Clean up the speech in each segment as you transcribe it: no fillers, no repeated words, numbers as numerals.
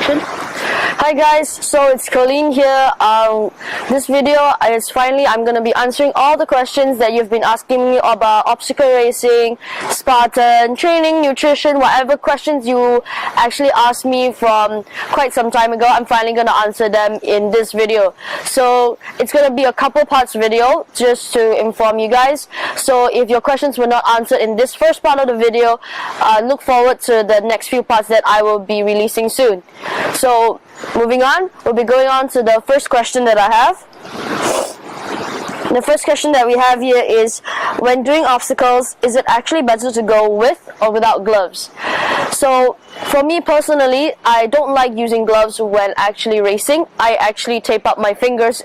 question. Hi guys, so it's Colleen here. This video is finally I'm going to be answering all the questions that you've been asking me about obstacle racing, Spartan, training, nutrition, whatever questions you actually asked me from quite some time ago. I'm finally going to answer them in this video. So it's going to be a couple parts video just to inform you guys. So if your questions were not answered in this first part of the video, look forward to the next few parts that I will be releasing soon. So moving on, we'll be going on to the first question that I have. The first question that we have here is, when doing obstacles, is it actually better to go with or without gloves? So for me personally, I don't like using gloves when actually racing. I actually tape up my fingers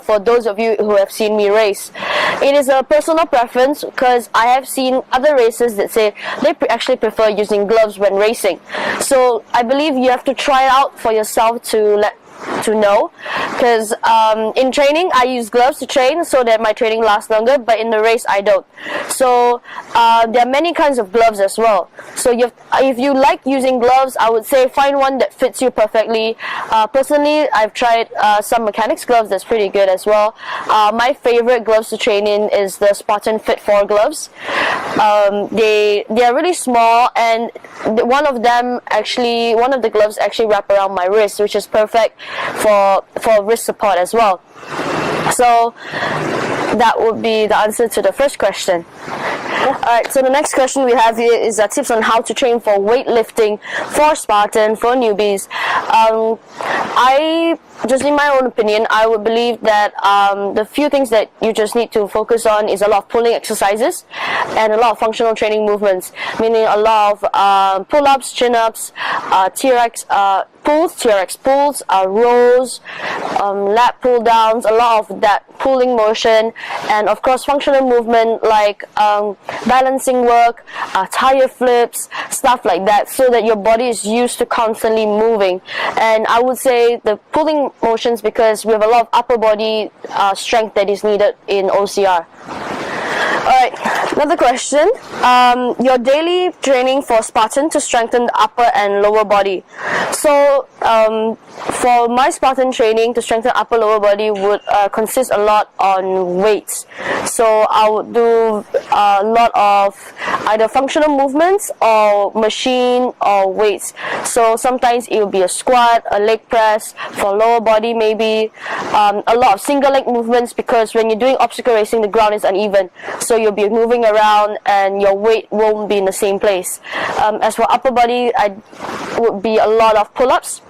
for those of you who have seen me race. It is a personal preference because I have seen other racers that say they actually prefer using gloves when racing. So I believe you have to try it out for yourself to know, because in training I use gloves to train so that my training lasts longer, but in the race I don't. So there are many kinds of gloves as well. So if you like using gloves, I would say find one that fits you perfectly. Personally, I've tried some mechanics gloves that's pretty good as well. My favorite gloves to train in is the Spartan Fit 4 gloves. They are really small, and one of the gloves actually wrap around my wrist, which is perfect for wrist support as well. So that would be the answer to the first question. Alright, so the next question we have here is tips on how to train for weightlifting for Spartan, for newbies. Just in my own opinion, I would believe that the few things that you just need to focus on is a lot of pulling exercises and a lot of functional training movements, meaning a lot of pull-ups, chin-ups, TRX pulls, rows, lat pull-downs, a lot of that pulling motion, and of course functional movement like balancing work, tire flips, stuff like that, so that your body is used to constantly moving. And I would say the pulling motions, because we have a lot of upper body strength that is needed in OCR. Alright, another question. Your daily training for Spartan to strengthen the upper and lower body. So for my Spartan training to strengthen upper lower body would consist a lot on weights. So I would do a lot of either functional movements or machine or weights. So sometimes it will be a squat, a leg press, for lower body maybe, a lot of single leg movements, because when you're doing obstacle racing the ground is uneven, so you'll be moving around and your weight won't be in the same place. As for upper body, I would be a lot of pull-ups.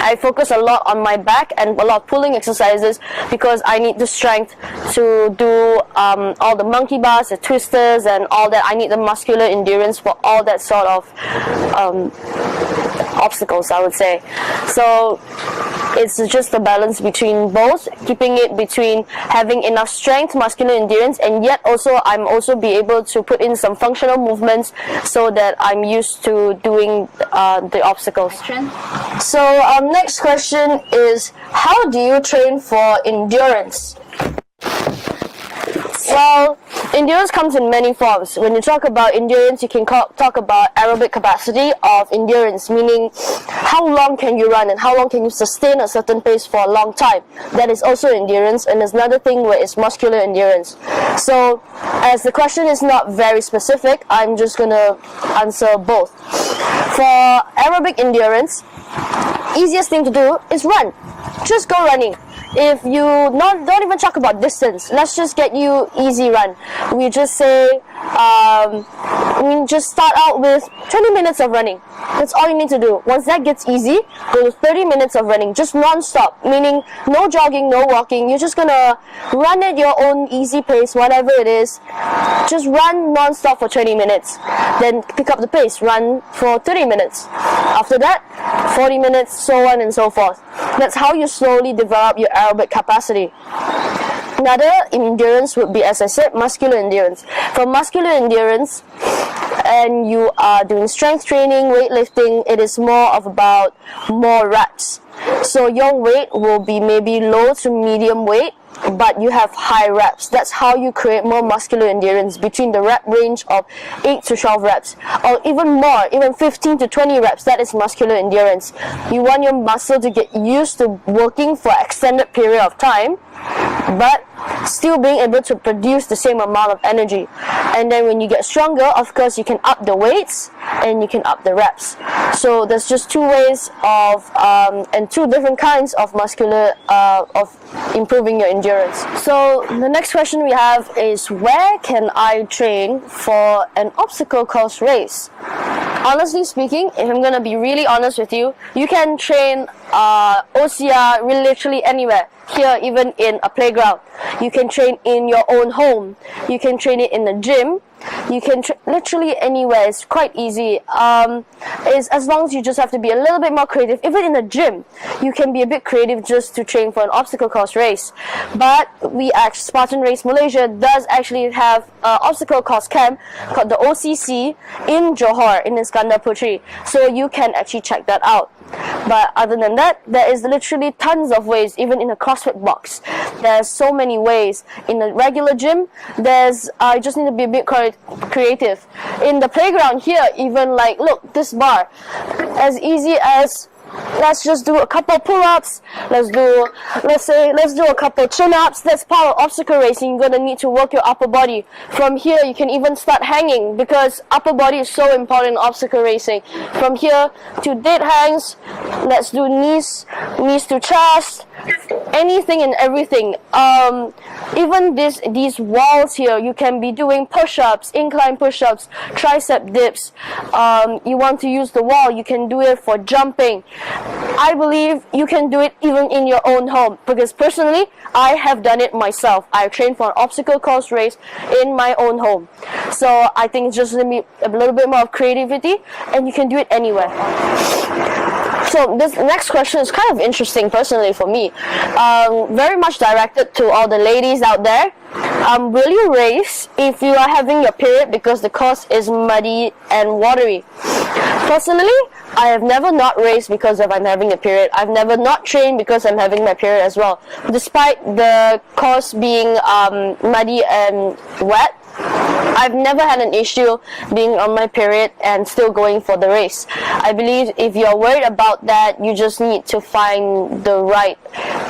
I focus a lot on my back and a lot of pulling exercises, because I need the strength to do all the monkey bars, the twisters and all that. I need the muscular endurance for all that sort of obstacles, I would say. So it's just a balance between both, keeping it between having enough strength, muscular endurance, and yet also I'm also be able to put in some functional movements so that I'm used to doing the obstacles. So next question is, how do you train for endurance? Well, endurance comes in many forms. When you talk about endurance, you can talk about aerobic capacity of endurance, meaning how long can you run and how long can you sustain a certain pace for a long time. That is also endurance. And there's another thing where it's muscular endurance. So as the question is not very specific, I'm just going to answer both. For aerobic endurance, easiest thing to do is run. Just go running. If you don't even talk about distance, let's just get you easy run. We just say, just start out with 20 minutes of running. That's all you need to do. Once that gets easy, go to 30 minutes of running, just non-stop, meaning no jogging, no walking. You're just gonna run at your own easy pace, whatever it is. Just run non-stop for 20 minutes. Then pick up the pace, run for 30 minutes. After that, 40 minutes, so on and so forth. That's how you slowly develop your aerobic capacity. Another endurance would be, as I said, muscular endurance. For muscular endurance, and you are doing strength training, weightlifting, it is more of about more reps. So your weight will be maybe low to medium weight, but you have high reps. That's how you create more muscular endurance, between the rep range of 8 to 12 reps, or even more, even 15 to 20 reps. That is muscular endurance. You want your muscle to get used to working for an extended period of time, but still being able to produce the same amount of energy. And then when you get stronger, of course, you can up the weights and you can up the reps. So there's just two ways of and two different kinds of muscular of improving your endurance. So the next question we have is, where can I train for an obstacle course race? Honestly speaking, if I'm gonna be really honest with you, you can train OCR literally anywhere. Here, even in a playground. You can train in your own home. You can train it in the gym. You can literally anywhere. It's quite easy. Is as long as you just have to be a little bit more creative. Even in the gym, you can be a bit creative just to train for an obstacle course race. But we at Spartan Race Malaysia does actually have an obstacle course camp called the OCC in Johor, in Iskandar Putri. So you can actually check that out. But other than that, there is literally tons of ways. Even in a CrossFit box, there's so many ways. In a regular gym, there's you just need to be a bit creative. In the playground here, even like, look, this bar, as easy as, let's just do a couple pull-ups, let's do a couple chin-ups. That's part of obstacle racing. You're gonna need to work your upper body. From here, you can even start hanging, because upper body is so important in obstacle racing. From here to dead hangs, let's do knees to chest, anything and everything. Even these walls here, you can be doing push-ups, incline push-ups, tricep dips. You want to use the wall, you can do it for jumping. I believe you can do it even in your own home, because personally, I have done it myself. I trained for an obstacle course race in my own home. So I think it's just a little bit more of creativity, and you can do it anywhere. So this next question is kind of interesting personally for me. Very much directed to all the ladies out there. Will you race if you are having your period because the course is muddy and watery? Personally, I have never not raced because I'm having a period. I've never not trained because I'm having my period as well. Despite the course being muddy and wet, I've never had an issue being on my period and still going for the race. I believe if you're worried about that, you just need to find the right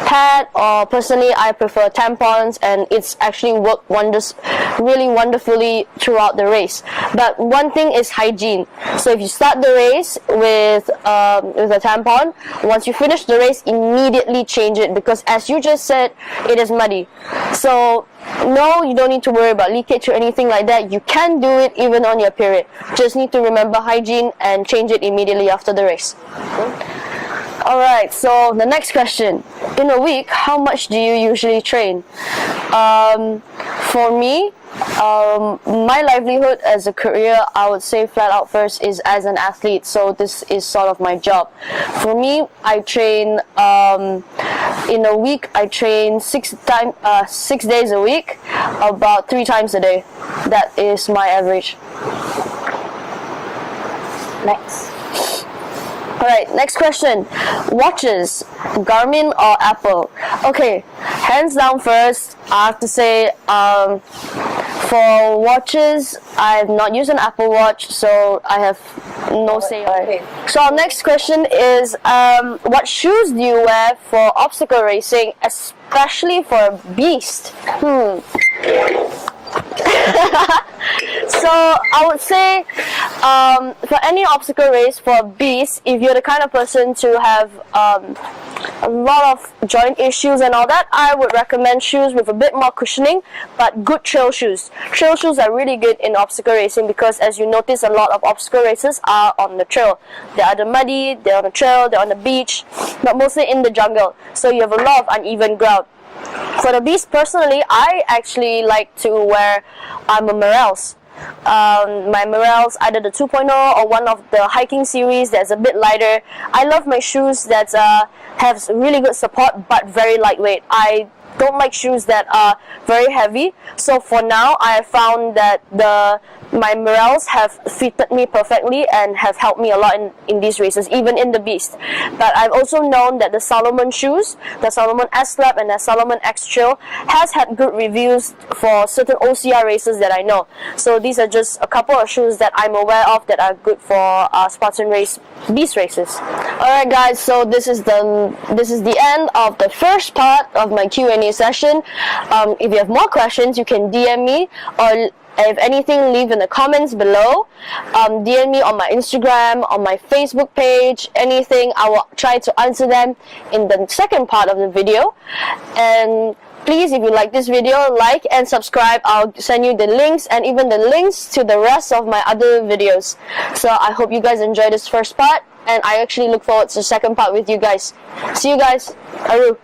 pad, or personally I prefer tampons, and it's actually worked wonders, really wonderfully throughout the race. But one thing is hygiene. So if you start the race with a tampon, once you finish the race, immediately change it, because as you just said, it is muddy. So no, you don't need to worry about leakage or anything like that. You can do it even on your period. Just need to remember hygiene and change it immediately after the race. Alright, so the next question. In a week, how much do you usually train? For me, my livelihood as a career, I would say flat out first, is as an athlete. So this is sort of my job. For me, I train in a week. I train 6 days a week, about 3 times a day. That is my average. Next. Alright, next question. Watches, Garmin or Apple? Okay, hands down first, I have to say, for watches, I've not used an Apple Watch, so I have no say. Okay. So our next question is, what shoes do you wear for obstacle racing, especially for a beast? So I would say for any obstacle race, for a beast, if you're the kind of person to have a lot of joint issues and all that, I would recommend shoes with a bit more cushioning, but good trail shoes. Trail shoes are really good in obstacle racing, because as you notice, a lot of obstacle races are on the trail. They're either muddy, they're on the trail, they're on the beach, but mostly in the jungle. So you have a lot of uneven ground. For the beast, personally, I actually like to wear my Morels. My Morels, either the 2.0 or one of the hiking series that's a bit lighter. I love my shoes that have really good support but very lightweight. I don't like shoes that are very heavy. So for now, I have found that the my morals have fitted me perfectly and have helped me a lot in these races, even in the Beast. But I've also known that the Salomon shoes, the Salomon S-Lab and the Salomon X Trail, has had good reviews for certain OCR races that I know. So these are just a couple of shoes that I'm aware of that are good for Spartan Race Beast races. Alright guys, so this is the end of the first part of my Q&A session. If you have more questions, you can DM me, or if anything, leave in the comments below. DM me on my Instagram, on my Facebook page, anything. I will try to answer them in the second part of the video. And please, if you like this video, like and subscribe. I'll send you the links and even the links to the rest of my other videos. So I hope you guys enjoyed this first part, and I actually look forward to the second part with you guys. See you guys. Aru.